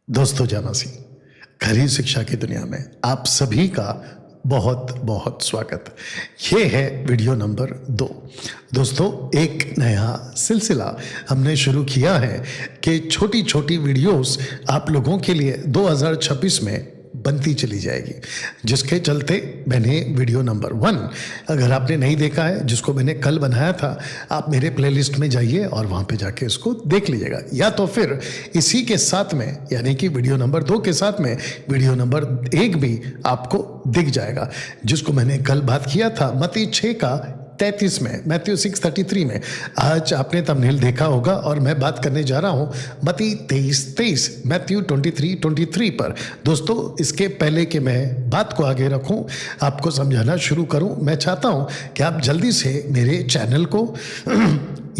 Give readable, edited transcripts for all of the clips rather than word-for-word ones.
दोस्तों जानासी खरी शिक्षा की दुनिया में आप सभी का बहुत बहुत स्वागत। ये है वीडियो नंबर 2। दोस्तों एक नया सिलसिला हमने शुरू किया है कि छोटी छोटी वीडियोस आप लोगों के लिए 2026 में बनती चली जाएगी, जिसके चलते मैंने वीडियो नंबर 1 अगर आपने नहीं देखा है, जिसको मैंने कल बनाया था, आप मेरे प्लेलिस्ट में जाइए और वहाँ पे जाके इसको देख लीजिएगा। या तो फिर इसी के साथ में यानी कि वीडियो नंबर 2 के साथ में वीडियो नंबर 1 भी आपको दिख जाएगा, जिसको मैंने कल बात किया था मत्ती 6 का 33 में, मैथ्यू 6:33 में। आज आपने थंबनेल देखा होगा और मैं बात करने जा रहा हूं मत्ती 23:23, मैथ्यू 23:23 पर। दोस्तों इसके पहले कि मैं बात को आगे रखूं, आपको समझाना शुरू करूं, मैं चाहता हूं कि आप जल्दी से मेरे चैनल को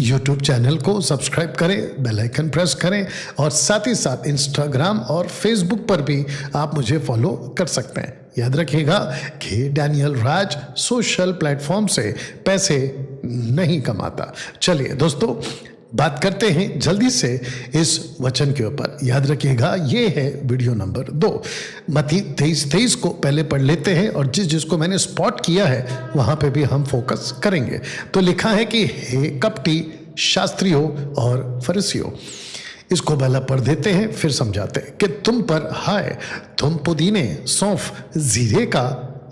यूट्यूब चैनल को सब्सक्राइब करें, बेल आइकन प्रेस करें और साथ ही साथ इंस्टाग्राम और फेसबुक पर भी आप मुझे फॉलो कर सकते हैं। याद रखिएगा कि डैनियल राज सोशल प्लेटफॉर्म से पैसे नहीं कमाता। चलिए दोस्तों बात करते हैं जल्दी से इस वचन के ऊपर। याद रखिएगा ये है वीडियो नंबर 2। मत्ती 23:23 को पहले पढ़ लेते हैं और जिसको मैंने स्पॉट किया है वहां पे भी हम फोकस करेंगे। तो लिखा है कि हे कपटी शास्त्रियों और फरीसियों। इसको पहला पढ़ देते हैं फिर समझाते हैं कि तुम पर हाय, तुम पुदीने, सौंफ, जीरे का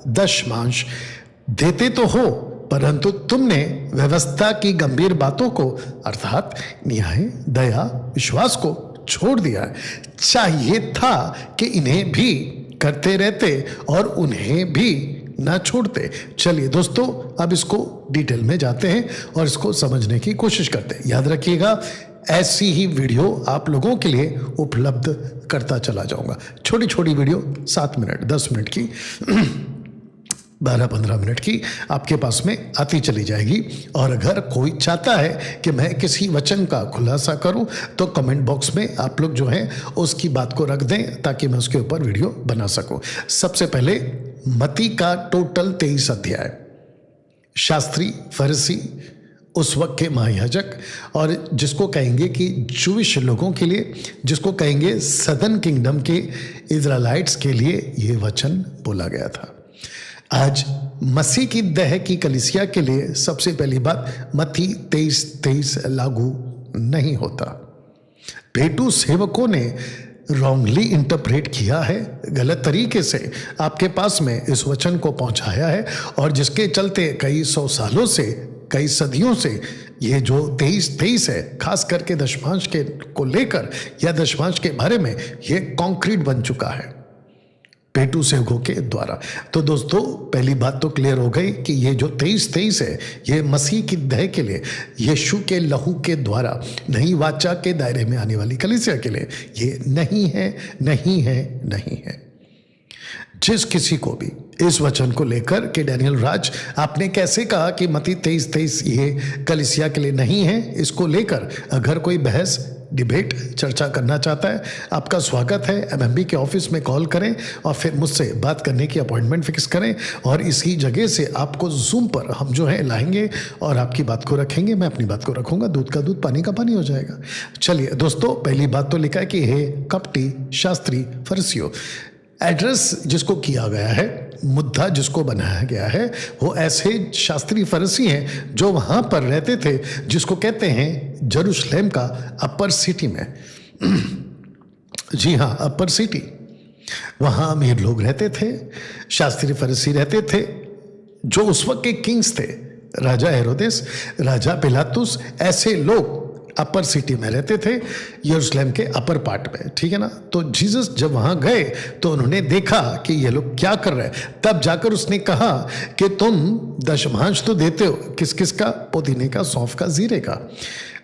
दशमांश देते तो हो, परंतु तुमने व्यवस्था की गंभीर बातों को अर्थात न्याय, दया, विश्वास को छोड़ दिया है। चाहिए था कि इन्हें भी करते रहते और उन्हें भी ना छोड़ते। चलिए दोस्तों अब इसको डिटेल में जाते हैं और इसको समझने की कोशिश करते हैं। याद रखिएगा ऐसी ही वीडियो आप लोगों के लिए उपलब्ध करता चला जाऊंगा। छोटी छोटी वीडियो 7 मिनट, 10 मिनट की, 12-15 मिनट की आपके पास में आती चली जाएगी। और अगर कोई चाहता है कि मैं किसी वचन का खुलासा करूं तो कमेंट बॉक्स में आप लोग जो है उसकी बात को रख दें ताकि मैं उसके ऊपर वीडियो बना सकूं। सबसे पहले मत्ती का टोटल 23 अध्याय, शास्त्री, फरीसी, उस वक्त के महायाजक और जिसको कहेंगे कि जूविश लोगों के लिए, जिसको कहेंगे सदर्न किंगडम के इजराइलाइट्स के लिए ये वचन बोला गया था। आज मसीह की देह की कलीसिया के लिए सबसे पहली बात मत्ती 23:23 लागू नहीं होता। पेटू सेवकों ने रॉन्गली इंटरप्रेट किया है, गलत तरीके से आपके पास में इस वचन को पहुंचाया है और जिसके चलते कई 100 सालों से, कई सदियों से ये जो 23:23 है, खास करके दशमांश के को लेकर या दशमांश के बारे में ये कॉन्क्रीट बन चुका है पेटू सेवकों के द्वारा। तो दोस्तों पहली बात तो क्लियर हो गई कि ये जो 23:23 है ये मसीह की देह के लिए, यीशु के लहू के द्वारा नई वाचा के दायरे में आने वाली कलीसिया के लिए ये नहीं है, नहीं है, नहीं है। जिस किसी को भी इस वचन को लेकर कि डैनियल राज आपने कैसे कहा कि मत्ती 23:23 ये कलीसिया के लिए नहीं है, इसको लेकर अगर कोई बहस, डिबेट, चर्चा करना चाहता है, आपका स्वागत है। एमएमबी के ऑफिस में कॉल करें और फिर मुझसे बात करने की अपॉइंटमेंट फिक्स करें और इसी जगह से आपको जूम पर हम जो है लाएंगे और आपकी बात को रखेंगे, मैं अपनी बात को रखूंगा, दूध का दूध पानी का पानी हो जाएगा। चलिए दोस्तों पहली बात तो लिखा है कि हे कपटी शास्त्री फरीसियों। एड्रेस जिसको किया गया है, मुद्दा जिसको बनाया गया है, वो ऐसे शास्त्री फरीसी हैं जो वहां पर रहते थे, जिसको कहते हैं जेरूशलेम का अपर सिटी में। जी हाँ, अपर सिटी। वहां अमीर लोग रहते थे, शास्त्री फरीसी रहते थे, जो उस वक्त के किंग्स थे, राजा हेरोदेस, राजा पिलातुस, ऐसे लोग अपर सिटी में रहते थे, यरूशलेम के अपर पार्ट में, ठीक है ना। तो जीसस जब वहां गए तो उन्होंने देखा कि ये लोग क्या कर रहे हैं, तब जाकर उसने कहा कि तुम दशमांश तो देते हो, किस किस का? पुदीने का, सौंफ का, जीरे का।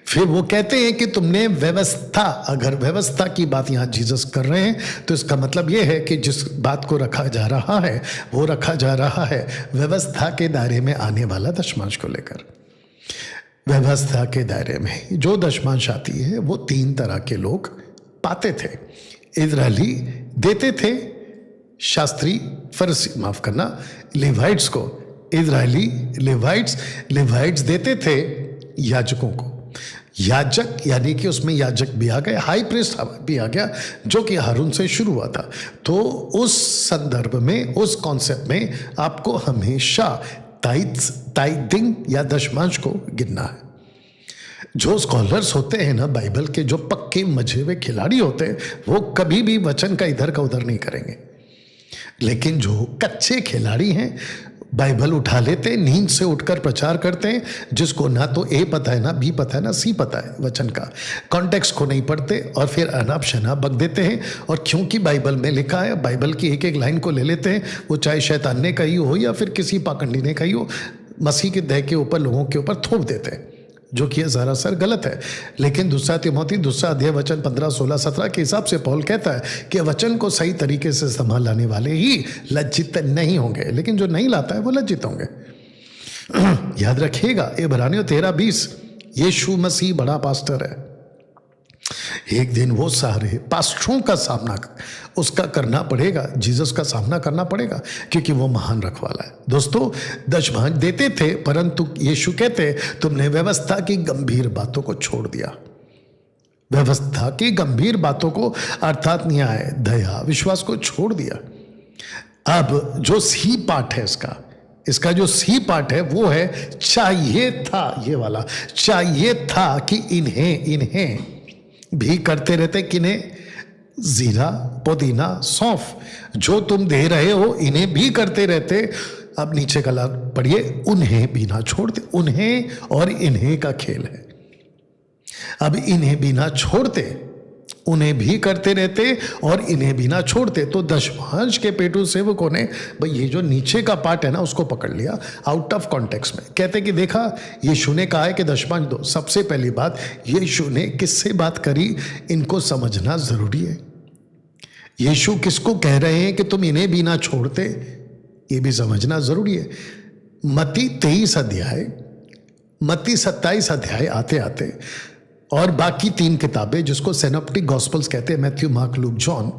फिर वो कहते हैं कि तुमने व्यवस्था, अगर व्यवस्था की बात यहाँ जीसस कर रहे हैं तो इसका मतलब ये है कि जिस बात को रखा जा रहा है वो रखा जा रहा है व्यवस्था के दायरे में आने वाला दशमांश को लेकर। व्यवस्था के दायरे में जो दशमांश आती है वो 3 तरह के लोग पाते थे। इजरायली देते थे, शास्त्री फरीसी, माफ करना, लेवाइट्स को। इजरायली लेवाइट्स देते थे याजकों को। याजक यानी कि उसमें याजक भी आ गए, हाई प्रीस्ट भी आ गया, जो कि हारून से शुरू हुआ था। तो उस संदर्भ में, उस कॉन्सेप्ट में आपको हमेशा टाइथिंग या दशमांश को गिनना है। जो स्कॉलर्स होते हैं ना बाइबल के, जो पक्के मजे हुए खिलाड़ी होते हैं, वो कभी भी वचन का इधर का उधर नहीं करेंगे। लेकिन जो कच्चे खिलाड़ी हैं, बाइबल उठा लेते हैं, नींद से उठकर प्रचार करते हैं, जिसको ना तो ए पता है, ना बी पता है, ना सी पता है वचन का, कॉन्टेक्स्ट को नहीं पढ़ते और फिर अनाप शनाप बक देते हैं। और क्योंकि बाइबल में लिखा है, बाइबल की एक एक लाइन को ले लेते हैं, वो चाहे शैतान ने कही हो या फिर किसी पाखंडी ने कही हो, मसीह के देह के ऊपर, लोगों के ऊपर थोप देते हैं, जो कि सरासर गलत है। लेकिन दूसरा तिमोथी 2 अध्याय वचन 15, 16, 17 के हिसाब से पौल कहता है कि वचन को सही तरीके से संभाल लाने वाले ही लज्जित नहीं होंगे, लेकिन जो नहीं लाता है वो लज्जित होंगे। याद रखिएगा, इब्रानियों 13:20, यीशु मसीह बड़ा पास्टर है। एक दिन वो सारे पास्टरों का सामना उसका करना पड़ेगा, जीसस का सामना करना पड़ेगा, क्योंकि वो महान रखवाला है। दोस्तों, दशमांश देते थे, परंतु यीशु कहते तुमने व्यवस्था की गंभीर बातों को छोड़ दिया। व्यवस्था की गंभीर बातों को, अर्थात न्याय, दया, विश्वास को छोड़ दिया। अब जो सी पार्ट है इसका जो सी पार्ट है वो है चाहिए था, ये वाला चाहिए था कि इन्हें भी करते रहते, किन्हें? जीरा, पुदीना, सौंफ, जो तुम दे रहे हो इन्हें भी करते रहते। अब नीचे का लाभ पढ़िए, उन्हें भी ना छोड़ते। उन्हें और इन्हें का खेल है। अब इन्हें भी ना छोड़ते, उन्हें भी करते रहते और इन्हें भी ना छोड़ते। तो दशमांश के पेटू सेवकों ने भाई ये जो नीचे का पार्ट है ना, उसको पकड़ लिया आउट ऑफ कॉन्टेक्स्ट में। कहते कि देखा, यीशु ने कहा है कि दशमांश दो। सबसे पहली बात, यीशु ने किससे बात करी, इनको समझना जरूरी है। यीशु किसको कह रहे हैं कि तुम इन्हें भी ना छोड़ते, ये भी समझना जरूरी है। मत्ती 23 अध्याय, मत्ती 27 अध्याय आते आते और बाकी 3 किताबें जिसको सिनॉप्टिक गॉस्पेल्स कहते हैं, मैथ्यू, मार्क, लूक, जॉन,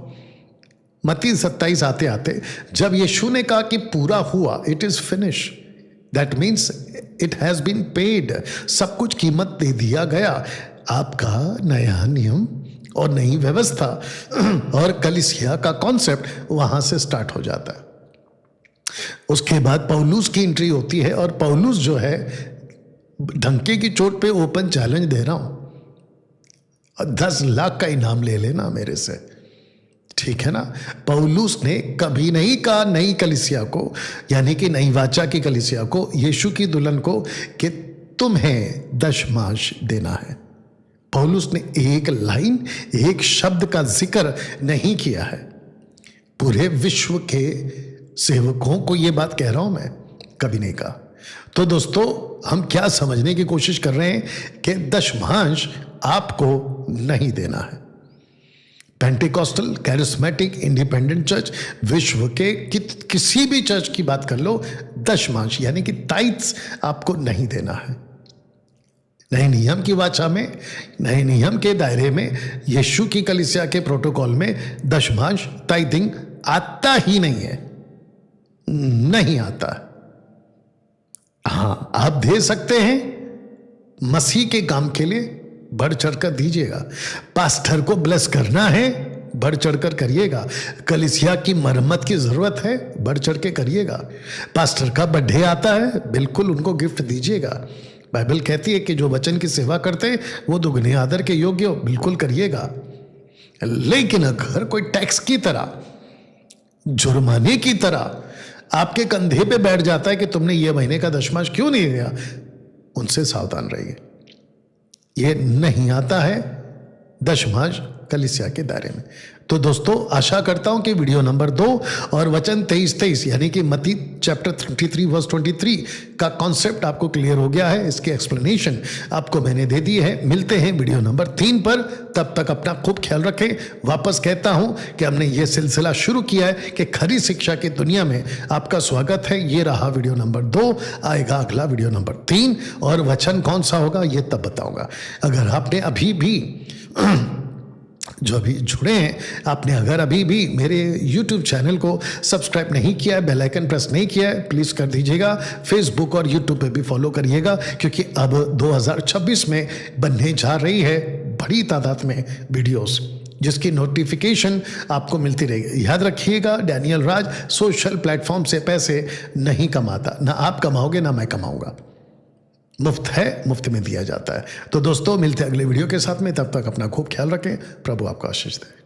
मत्ती 27 आते आते जब यीशु ने कहा कि पूरा हुआ, it is finish, that means it has been paid, सब कुछ कीमत दे दिया गया। आपका नया नियम और नई व्यवस्था और कलीसिया का कॉन्सेप्ट वहां से स्टार्ट हो जाता है। उसके बाद पौलुस की एंट्री होती है और पौलुस जो है, ढंके की चोट पे ओपन चैलेंज दे रहा हूं, 10 लाख का इनाम ले लेना मेरे से, ठीक है ना। पौलुस ने कभी नहीं कहा नई कलीसिया को, यानी कि नई वाचा की कलीसिया को, यीशु की दुल्हन को, कि तुम्हें दशमांश देना है। पौलुस ने एक लाइन, एक शब्द का जिक्र नहीं किया है। पूरे विश्व के सेवकों को यह बात कह रहा हूं मैं, कभी नहीं कहा। तो दोस्तों, हम क्या समझने की कोशिश कर रहे हैं कि दशमांश आपको नहीं देना है। पेंटिकॉस्टल, कैरिस्मेटिक, इंडिपेंडेंट चर्च, विश्व के किसी भी चर्च की बात कर लो, दशमांश यानी कि टाइट्स आपको नहीं देना है। नए नियम की वाचा में, नए नियम के दायरे में, यीशु की कलीसिया के प्रोटोकॉल में दशमांश, टाइथिंग आता ही नहीं है, नहीं आता। हाँ, आप दे सकते हैं मसीह के काम के लिए, बढ़ चढ़कर दीजिएगा। पास्टर को ब्लेस करना है, बढ़ चढ़कर करिएगा। कलीसिया की मरम्मत की जरूरत है, बढ़ चढ़ के करिएगा। पास्टर का बर्थडे आता है, बिल्कुल उनको गिफ्ट दीजिएगा। बाइबल कहती है कि जो वचन की सेवा करते हैं वो दुगने आदर के योग्य हो, बिल्कुल करिएगा। लेकिन अगर कोई टैक्स की तरह, जुर्माने की तरह आपके कंधे पे बैठ जाता है कि तुमने ये महीने का दशमांश क्यों नहीं दिया, उनसे सावधान रहिए। ये नहीं आता है दशमांश कलीसिया के दायरे में। तो दोस्तों, आशा करता हूं कि वीडियो नंबर 2 और वचन 23 यानी कि मत्ती चैप्टर 33 वर्स 23 का कॉन्सेप्ट आपको क्लियर हो गया है। इसकी एक्सप्लेनेशन आपको मैंने दे दी है। मिलते हैं वीडियो नंबर 3 पर, तब तक अपना खूब ख्याल रखें। वापस कहता हूं कि हमने ये सिलसिला शुरू किया है कि खरी शिक्षा की दुनिया में आपका स्वागत है। ये रहा वीडियो नंबर 2, आएगा अगला वीडियो नंबर 3, और वचन कौन सा होगा ये तब बताऊंगा। अगर आपने अभी भी जो अभी जुड़े हैं, आपने अगर अभी भी मेरे YouTube चैनल को सब्सक्राइब नहीं किया है, बेल आइकन प्रेस नहीं किया है, प्लीज़ कर दीजिएगा। फेसबुक और YouTube पे भी फॉलो करिएगा, क्योंकि अब 2026 में बनने जा रही है बड़ी तादाद में वीडियोस, जिसकी नोटिफिकेशन आपको मिलती रहेगी। याद रखिएगा, डैनियल राज सोशल प्लेटफॉर्म से पैसे नहीं कमाता, ना आप कमाओगे ना मैं कमाऊंगा। मुफ्त है, मुफ्त में दिया जाता है। तो दोस्तों, मिलते हैं अगले वीडियो के साथ में। तब तक अपना खूब ख्याल रखें। प्रभु आपको आशीष दे।